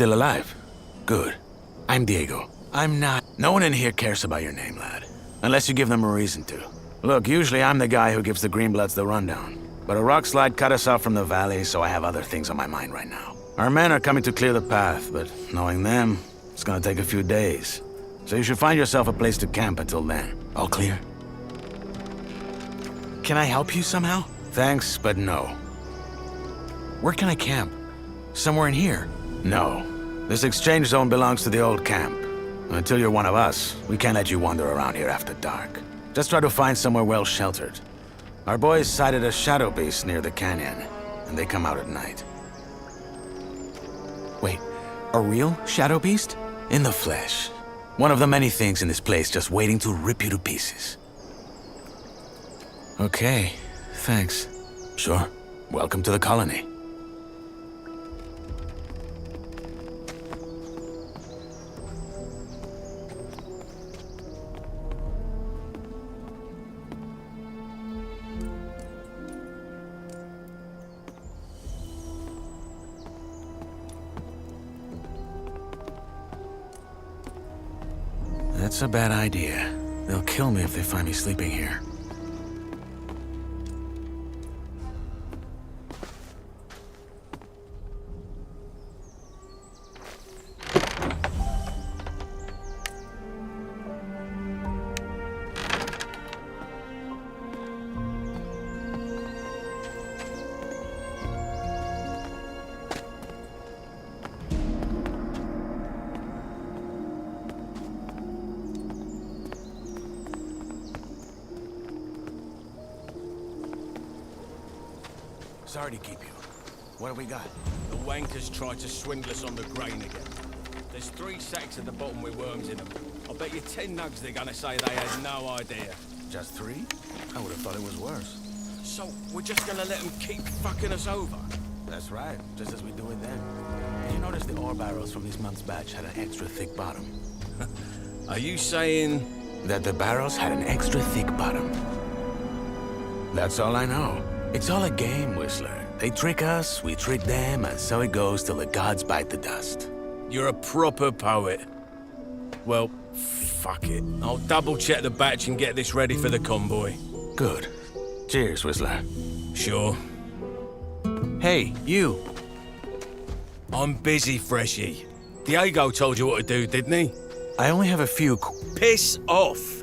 still alive? Good. I'm Diego. I'm not... No one in here cares about your name, lad. Unless you give them a reason to. Look, usually I'm the guy who gives the Greenbloods the rundown. But a rock slide cut us off from the valley, so I have other things on my mind right now. Our men are coming to clear the path, but knowing them, it's gonna take a few days. So you should find yourself a place to camp until then. All clear? Can I help you somehow? Thanks, but no. Where can I camp? Somewhere in here? No. This exchange zone belongs to the old camp. Until you're one of us, we can't let you wander around here after dark. Just try to find somewhere well sheltered. Our boys sighted a shadow beast near the canyon, and they come out at night. Wait, a real shadow beast? In the flesh. One of the many things in this place just waiting to rip you to pieces. Okay, thanks. Sure. Welcome to the colony. That's a bad idea. They'll kill me if they find me sleeping here. Sorry to keep you. What have we got? The wankers tried to swindle us on the grain again. There's 3 sacks at the bottom with worms in them. I'll bet you 10 nugs they're gonna say they had no idea. Just 3? I would have thought it was worse. So, we're just gonna let them keep fucking us over? That's right, just as we do it then. Did you notice the ore barrels from this month's batch had an extra thick bottom? Are you saying... That the barrels had an extra thick bottom. That's all I know. It's all a game, Whistler. They trick us, we trick them, and so it goes till the gods bite the dust. You're a proper poet. Well, fuck it. I'll double-check the batch and get this ready for the convoy. Good. Cheers, Whistler. Sure. Hey, you. I'm busy, Freshie. Diego told you what to do, didn't he? I only have a few... Piss off!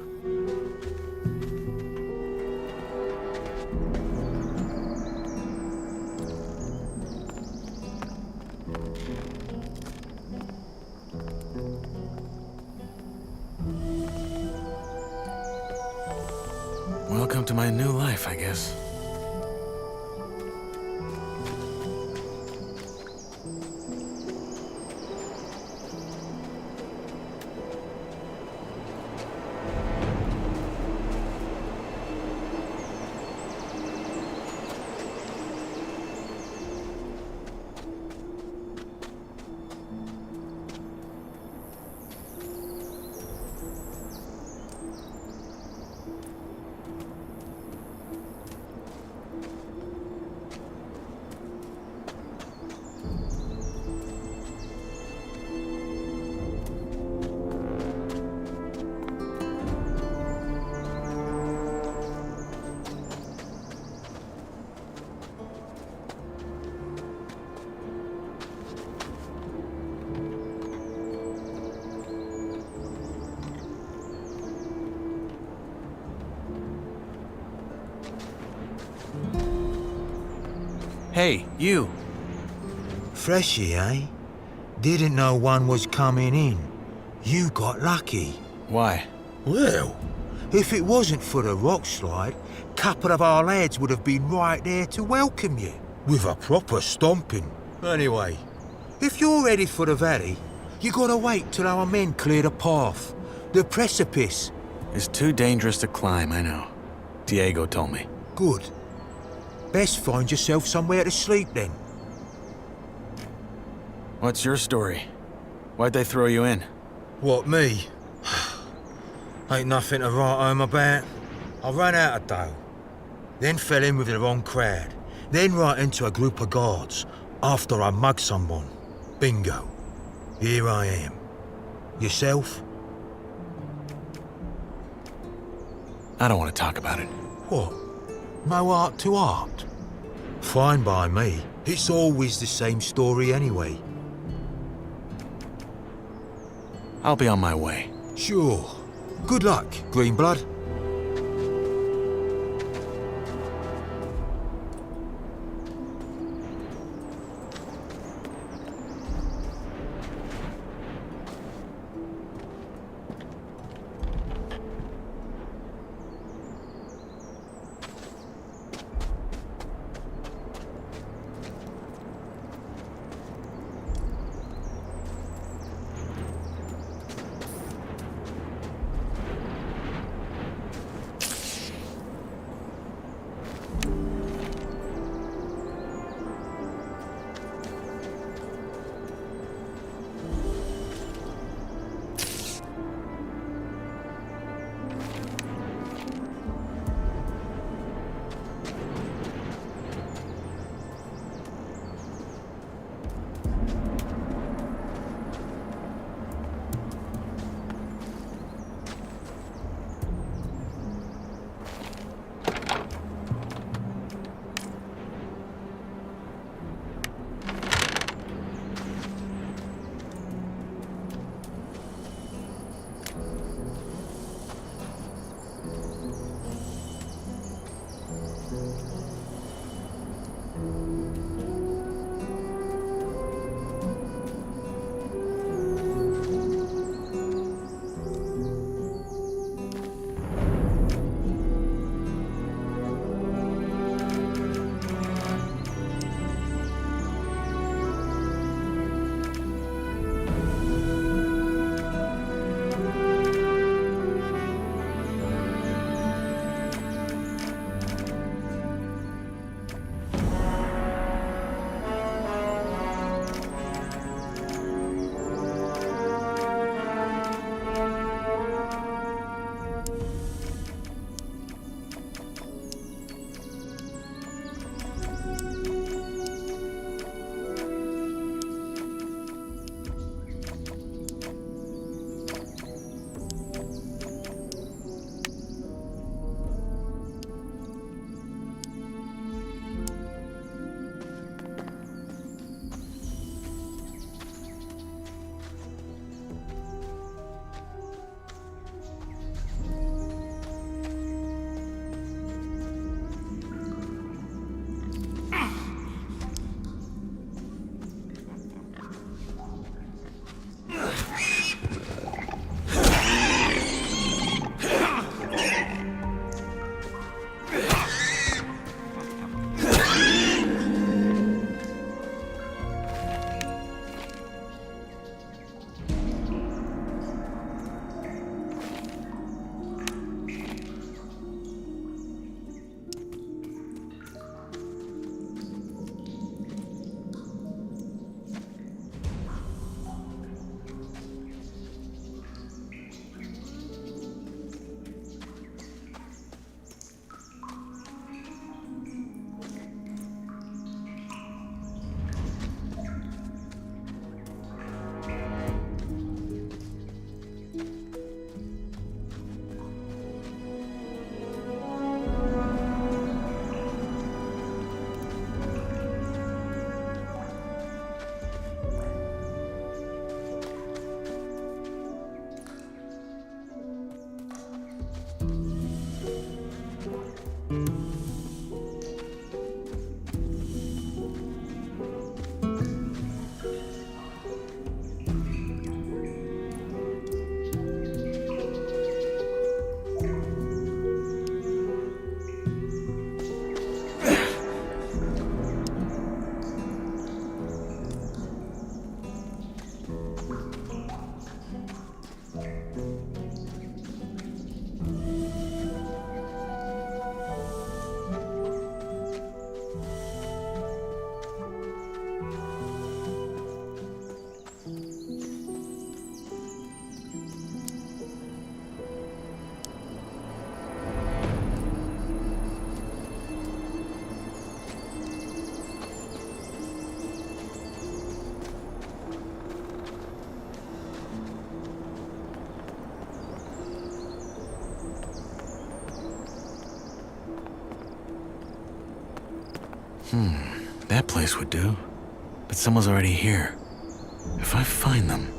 Welcome to my new life, I guess. Hey, you. Freshie, eh? Didn't know one was coming in. You got lucky. Why? Well, if it wasn't for the rock slide, couple of our lads would have been right there to welcome you, with a proper stomping. Anyway, if you're ready for the valley, you gotta wait till our men clear the path. The precipice. It's too dangerous to climb, I know. Diego told me. Good. Best find yourself somewhere to sleep then. What's your story? Why'd they throw you in? What, me? Ain't nothing to write home about. I ran out of dough. Then fell in with the wrong crowd. Then right into a group of guards after I mugged someone. Bingo. Here I am. Yourself? I don't want to talk about it. What? No art to art? Fine by me. It's always the same story anyway. I'll be on my way. Sure. Good luck, Greenblood. That place would do. But someone's already here. If I find them...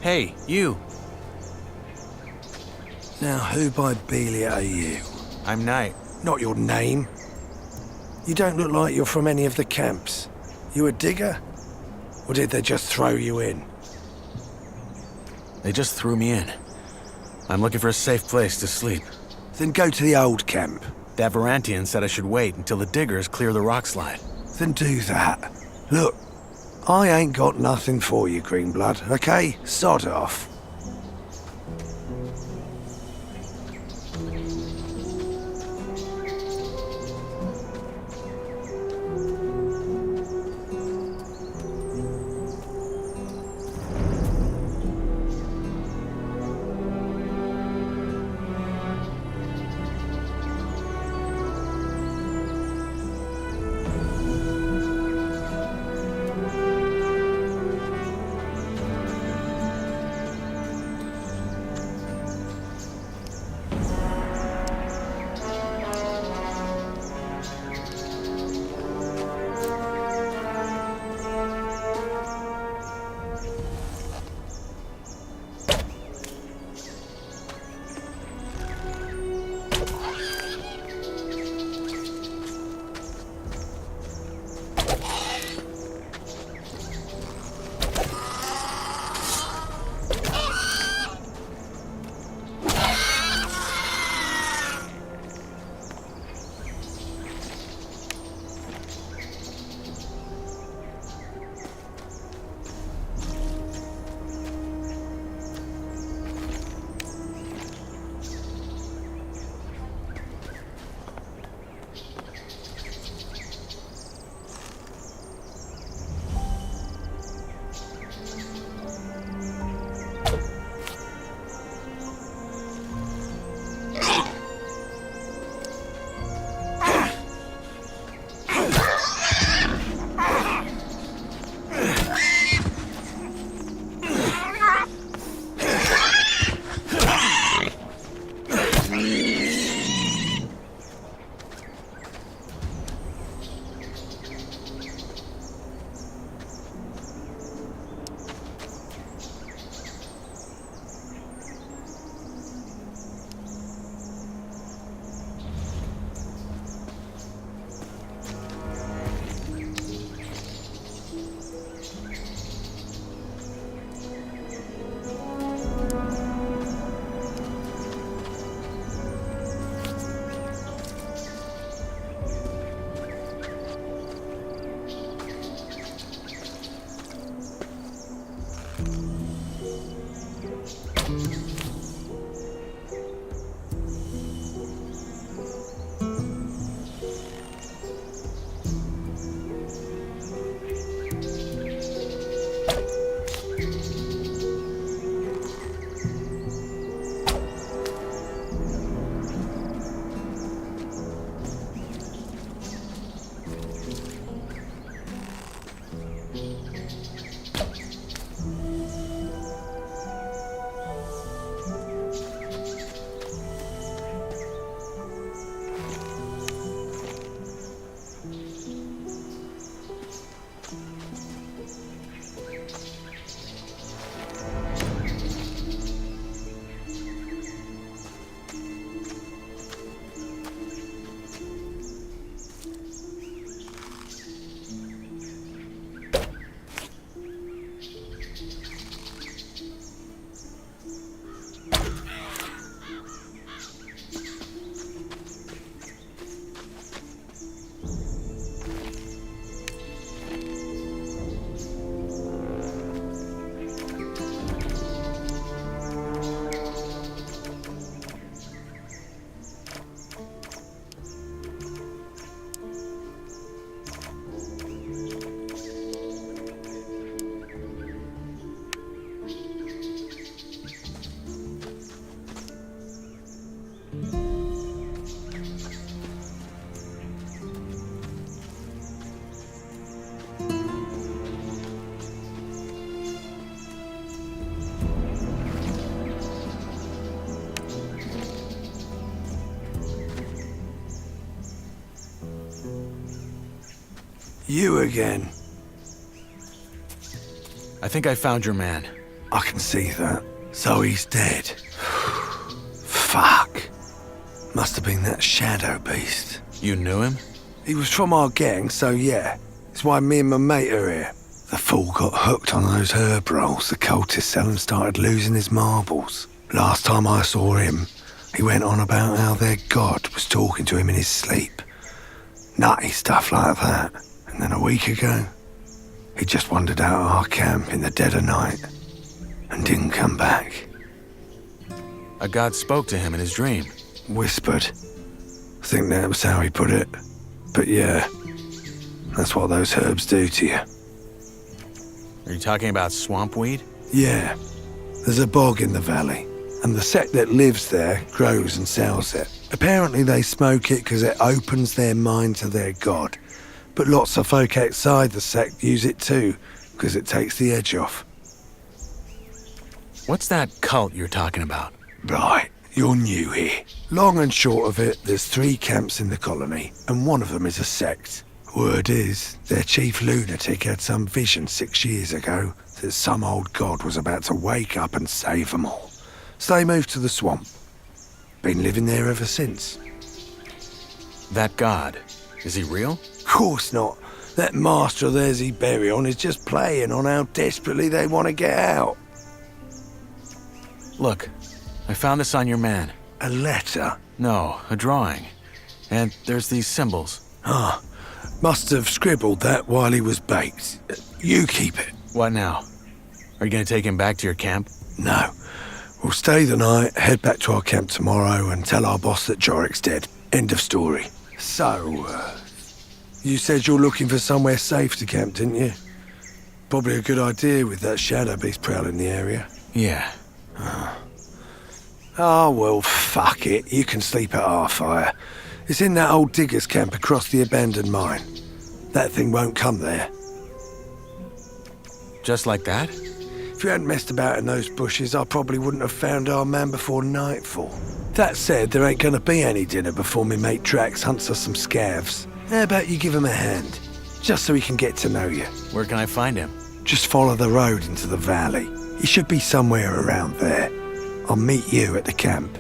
Hey, you. Now, who by Belia are you? I'm Knight. Not your name. You don't look like you're from any of the camps. You a digger? Or did they just throw you in? They just threw me in. I'm looking for a safe place to sleep. Then go to the old camp. That Varantian said I should wait until the diggers clear the rock slide. Then do that. Look, I ain't got nothing for you, Greenblood, okay? Sod off. You again. I think I found your man. I can see that. So he's dead. Fuck. Must have been that shadow beast. You knew him? He was from our gang, so yeah. It's why me and my mate are here. The fool got hooked on those herb rolls the cultists sell and started losing his marbles. Last time I saw him, he went on about how their god was talking to him in his sleep. Nutty stuff like that. And then a week ago, he just wandered out of our camp in the dead of night and didn't come back. A god spoke to him in his dream. Whispered. I think that was how he put it. But yeah, that's what those herbs do to you. Are you talking about swamp weed? Yeah, there's a bog in the valley, and the sect that lives there grows and sells it. Apparently they smoke it because it opens their mind to their god. But lots of folk outside the sect use it too, because it takes the edge off. What's that cult you're talking about? Right, you're new here. Long and short of it, there's 3 camps in the colony, and one of them is a sect. Word is, their chief lunatic had some vision 6 years ago that some old god was about to wake up and save them all. So they moved to the swamp. Been living there ever since. That god, is he real? Course not. That master of theirs he bury on is just playing on how desperately they want to get out. Look, I found this on your man. A letter? No, a drawing. And there's these symbols. Ah, must have scribbled that while he was baked. You keep it. What now? Are you gonna take him back to your camp? No. We'll stay the night, head back to our camp tomorrow and tell our boss that Jorik's dead. End of story. So, you said you're looking for somewhere safe to camp, didn't you? Probably a good idea with that shadow beast prowling the area. Yeah. Oh, well, fuck it. You can sleep at our fire. It's in that old digger's camp across the abandoned mine. That thing won't come there. Just like that? If you hadn't messed about in those bushes, I probably wouldn't have found our man before nightfall. That said, there ain't gonna be any dinner before me mate Drax hunts us some scavs. How about you give him a hand? Just so he can get to know you. Where can I find him? Just follow the road into the valley. He should be somewhere around there. I'll meet you at the camp.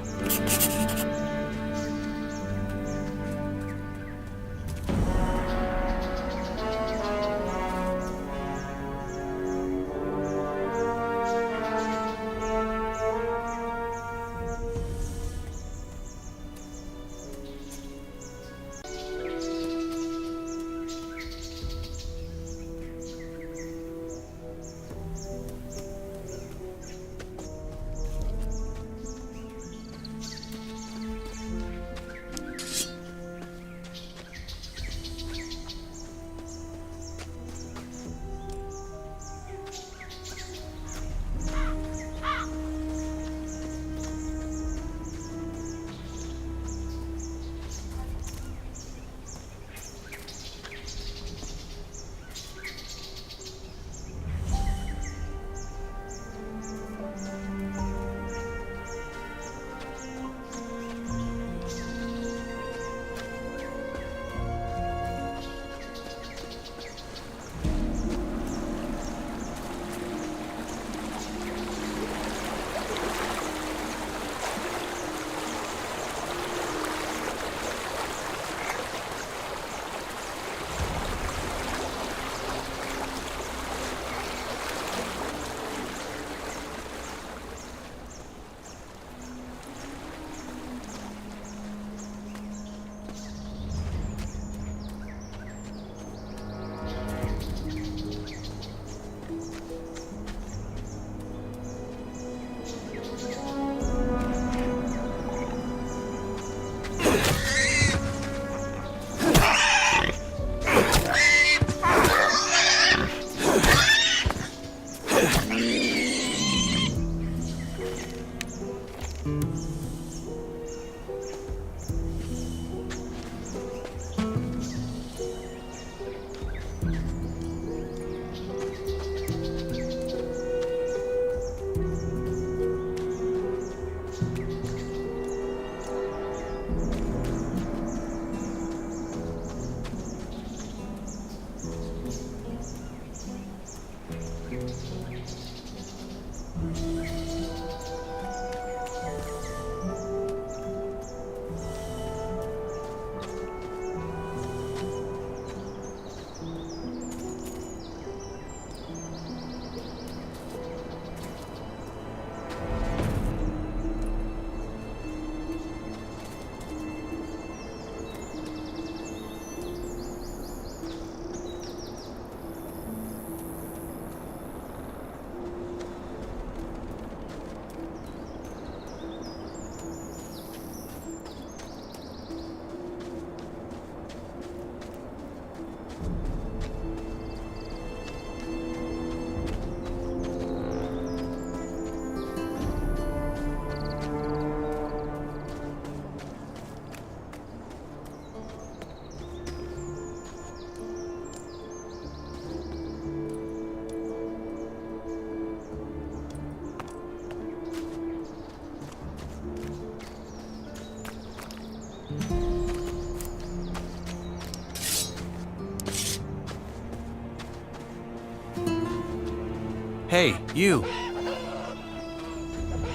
Hey, you.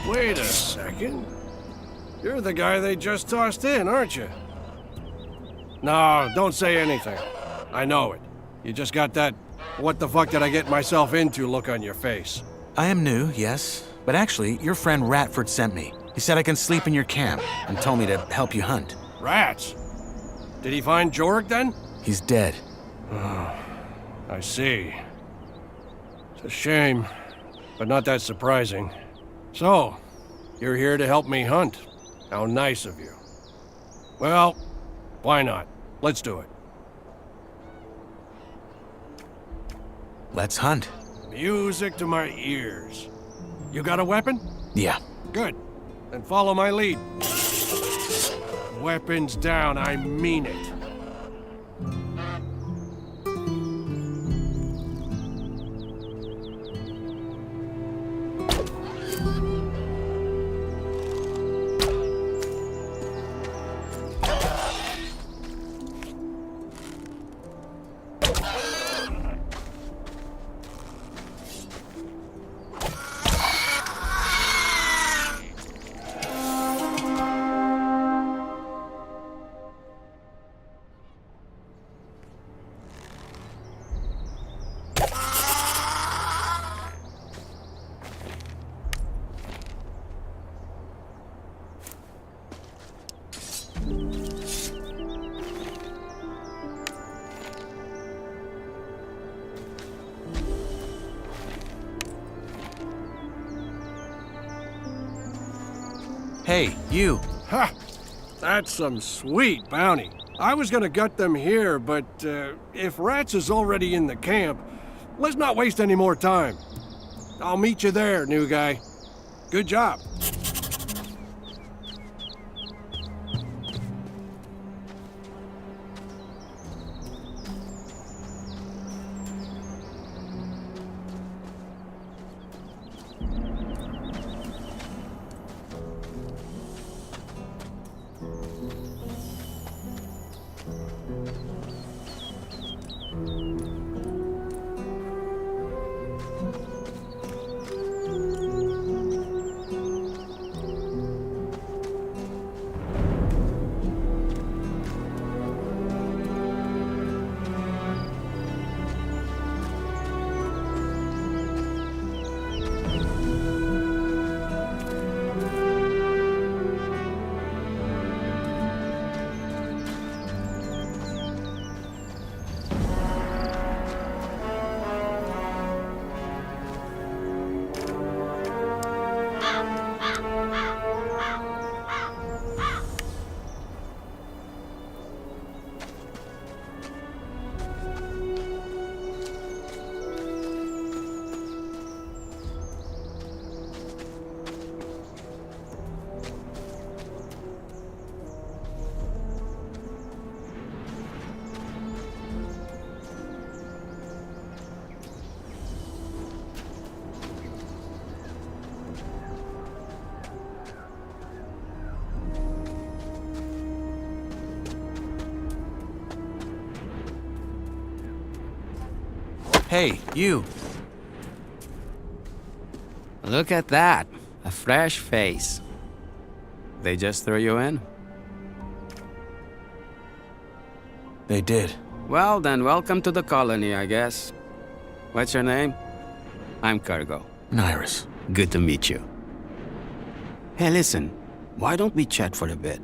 Wait a second. You're the guy they just tossed in, aren't you? No, don't say anything. I know it. You just got that what the fuck did I get myself into look on your face. I am new, yes. But actually, your friend Ratford sent me. He said I can sleep in your camp and told me to help you hunt. Rats! Did he find Jorg then? He's dead. I see. It's a shame, but not that surprising. So, you're here to help me hunt. How nice of you. Well, why not? Let's do it. Let's hunt. Music to my ears. You got a weapon? Yeah. Good. Then follow my lead. Weapons down, I mean it. Hey, you. Ha! That's some sweet bounty. I was gonna gut them here, but if Rats is already in the camp, let's not waste any more time. I'll meet you there, new guy. Good job. Hey, you. Look at that. A fresh face. They just threw you in? They did. Well, then welcome to the colony, I guess. What's your name? I'm Cargo. Nyrus. Good to meet you. Hey, listen. Why don't we chat for a bit?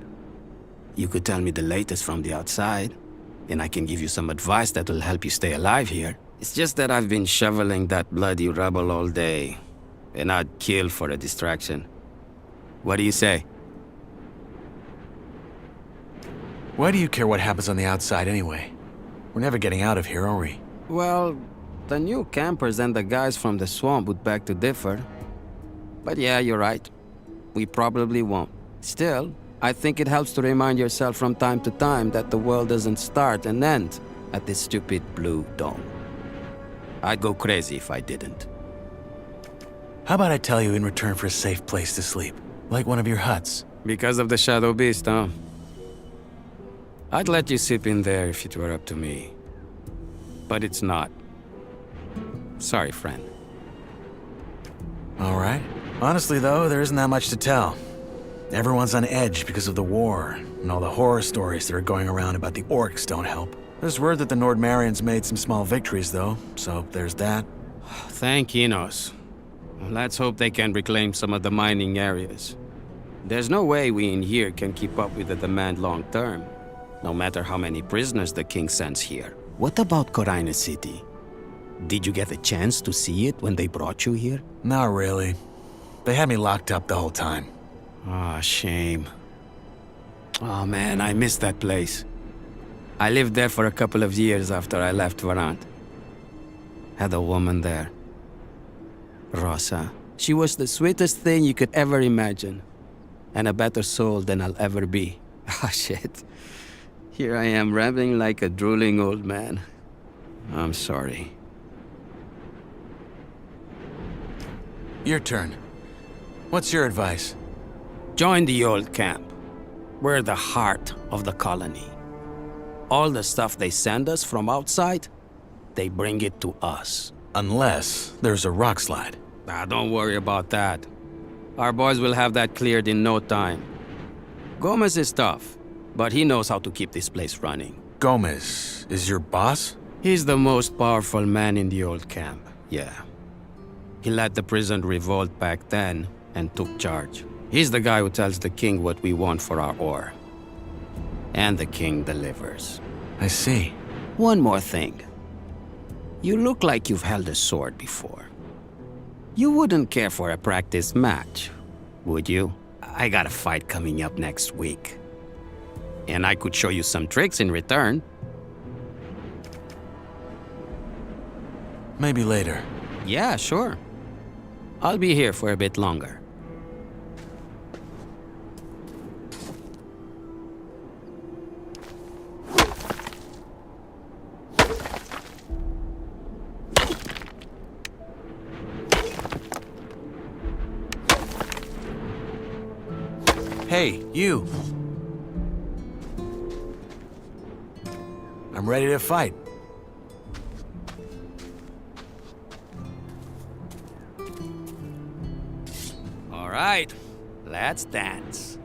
You could tell me the latest from the outside, and I can give you some advice that will help you stay alive here. It's just that I've been shoveling that bloody rubble all day, and I'd kill for a distraction. What do you say? Why do you care what happens on the outside anyway? We're never getting out of here, are we? Well, the new campers and the guys from the swamp would beg to differ. But yeah, you're right. We probably won't. Still, I think it helps to remind yourself from time to time that the world doesn't start and end at this stupid blue dome. I'd go crazy if I didn't. How about I tell you in return for a safe place to sleep? Like one of your huts? Because of the Shadow Beast, huh? I'd let you sleep in there if it were up to me. But it's not. Sorry, friend. All right. Honestly, though, there isn't that much to tell. Everyone's on edge because of the war, and all the horror stories that are going around about the orcs don't help. There's word that the Nordmarians made some small victories, though, so there's that. Thank Enos. Let's hope they can reclaim some of the mining areas. There's no way we in here can keep up with the demand long term, no matter how many prisoners the king sends here. What about Corina City? Did you get a chance to see it when they brought you here? Not really. They had me locked up the whole time. Ah, shame. Oh man, I miss that place. I lived there for a couple of years after I left Varant. Had a woman there. Rosa. She was the sweetest thing you could ever imagine. And a better soul than I'll ever be. Ah, shit. Here I am rambling like a drooling old man. I'm sorry. Your turn. What's your advice? Join the old camp. We're the heart of the colony. All the stuff they send us from outside, they bring it to us. Unless there's a rock slide. Ah, don't worry about that. Our boys will have that cleared in no time. Gomez is tough, but he knows how to keep this place running. Gomez is your boss? He's the most powerful man in the old camp, yeah. He led the prison revolt back then and took charge. He's the guy who tells the king what we want for our ore. And the king delivers. I see. One more thing. You look like you've held a sword before. You wouldn't care for a practice match, would you? I got a fight coming up next week. And I could show you some tricks in return. Maybe later. Yeah, sure. I'll be here for a bit longer. Hey, you. I'm ready to fight. All right, let's dance.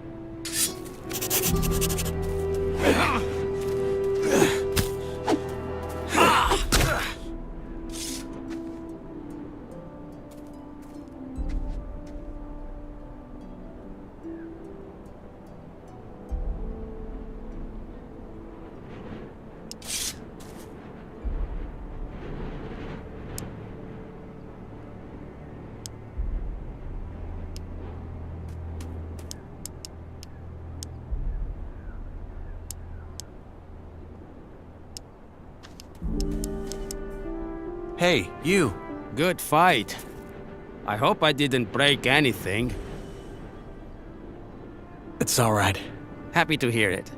Hey, you. Good fight. I hope I didn't break anything. It's all right. Happy to hear it.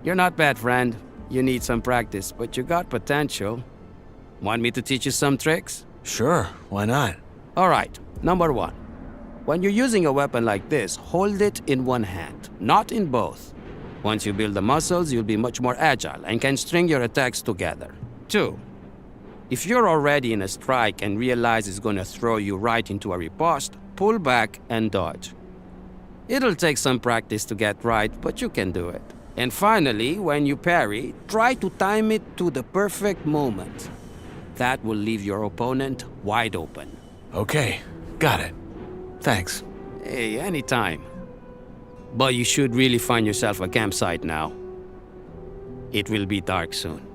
You're not bad, friend. You need some practice, but you got potential. Want me to teach you some tricks? Sure, why not? All right, number one. When you're using a weapon like this, hold it in one hand, not in both. Once you build the muscles, you'll be much more agile and can string your attacks together. Two, if you're already in a strike and realize it's gonna throw you right into a riposte, pull back and dodge. It'll take some practice to get right, but you can do it. And finally, when you parry, try to time it to the perfect moment. That will leave your opponent wide open. Okay, got it. Thanks. Hey, anytime. But you should really find yourself a campsite now. It will be dark soon.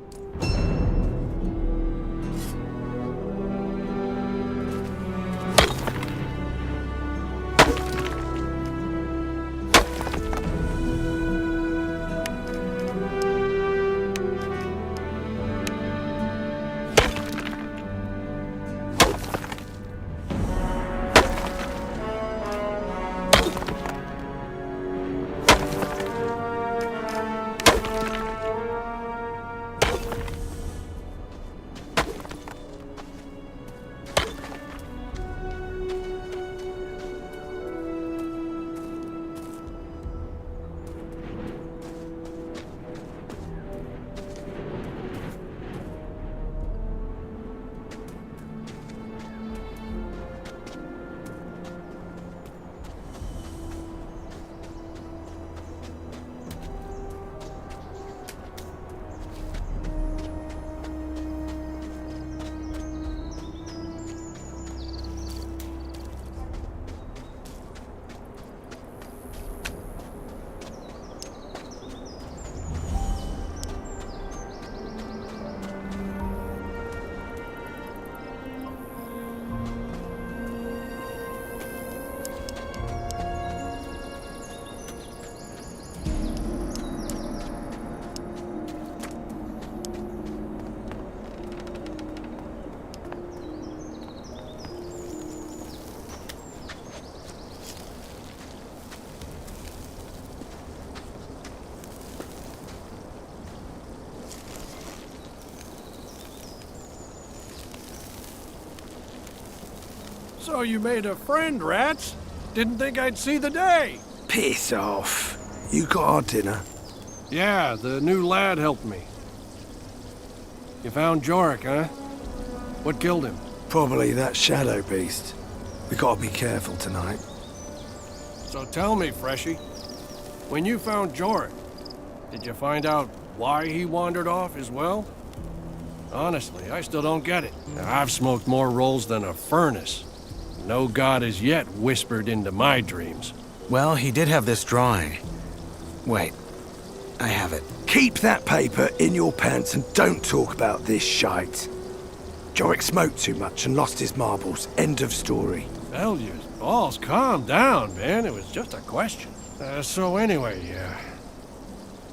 So you made a friend, rats? Didn't think I'd see the day. Piss off. You got our dinner? Yeah, the new lad helped me. You found Jorik, huh? What killed him? Probably that shadow beast. We gotta be careful tonight. So tell me, Freshie, when you found Jorik, did you find out why he wandered off as well? Honestly, I still don't get it. I've smoked more rolls than a furnace. No god has yet whispered into my dreams. Well, he did have this drawing. Wait, I have it. Keep that paper in your pants and don't talk about this shite. Jorik smoked too much and lost his marbles. End of story. Elyas, balls, calm down, man. It was just a question. So anyway,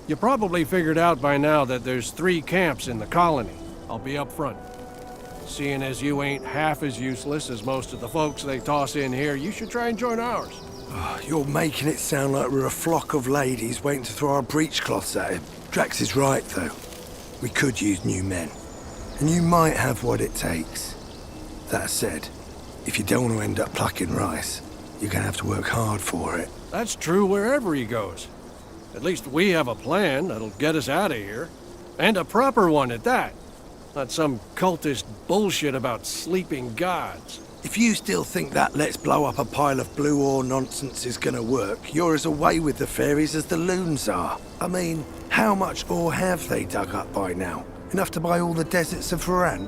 you probably figured out by now that there's 3 camps in the colony. I'll be up front. Seeing as you ain't half as useless as most of the folks they toss in here, you should try and join ours. You're making it sound like we're a flock of ladies waiting to throw our breechcloths at him. Drax is right, though. We could use new men. And you might have what it takes. That said, if you don't want to end up plucking rice, you're gonna have to work hard for it. That's true wherever he goes. At least we have a plan that'll get us out of here. And a proper one at that. Not some cultist bullshit about sleeping gods. If you still think that let's blow up a pile of blue ore nonsense is gonna work, you're as away with the fairies as the loons are. I mean, how much ore have they dug up by now? Enough to buy all the deserts of Varan?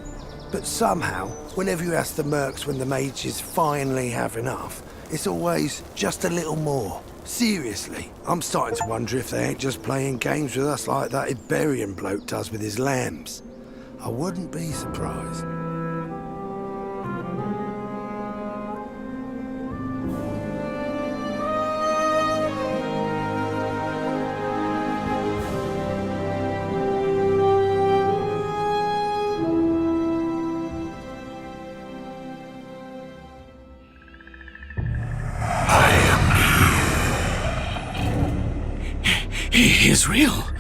But somehow, whenever you ask the mercs when the mages finally have enough, it's always just a little more. Seriously, I'm starting to wonder if they ain't just playing games with us like that Iberian bloke does with his lambs. I wouldn't be surprised. He is real.